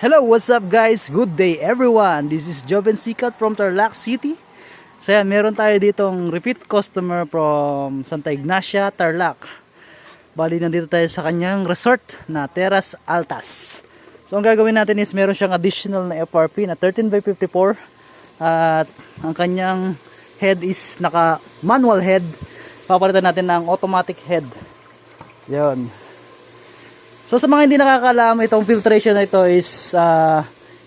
Hello, what's up guys? Good day everyone. This is Joven Sikat from Tarlac City. So yan, meron tayo ditong repeat customer from Santa Ignacia, Tarlac. Bali, nandito tayo sa kanyang resort na Terras Altas. So ang gagawin natin is meron siyang additional na FRP na 13x54. At ang kanyang head is naka manual head. Papalitan natin ng automatic head. Yun. So sa mga hindi nakakaalam, itong filtration na ito is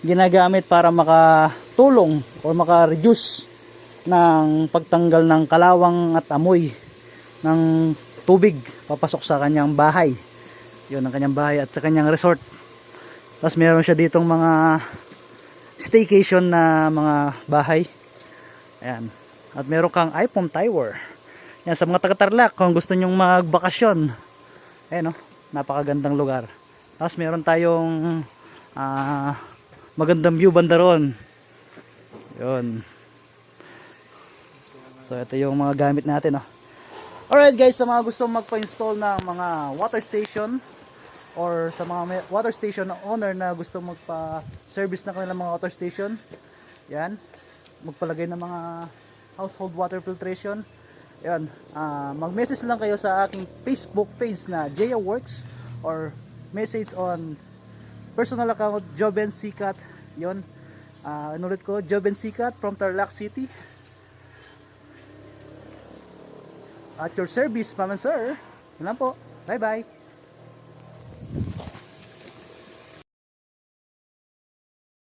ginagamit para makatulong o maka-reduce ng pagtanggal ng kalawang at amoy ng tubig papasok sa kanyang bahay. Yun, ang kanyang bahay at kanyang resort. Tapos meron siya ditong mga staycation na mga bahay. Ayan. At meron kang iPhone tower. Yan, sa mga taga-Tarlac, kung gusto nyong magbakasyon. Ayan o. Napakagandang lugar. Tapos meron tayong magandang view banda ron. Yun. So ito yung mga gamit natin. Alright guys, sa mga gusto magpa-install ng mga water station or sa mga water station owner na gusto magpa-service na kanilang mga water station, yan, magpalagay ng mga household water filtration. Yan, mag-message lang kayo sa aking Facebook page na Jaya Works or message on personal account Joven Sikat. Yon, inulit ko, Joven Sikat from Tarlac City. At your service, ma'am and sir. Yun lang po. Bye bye.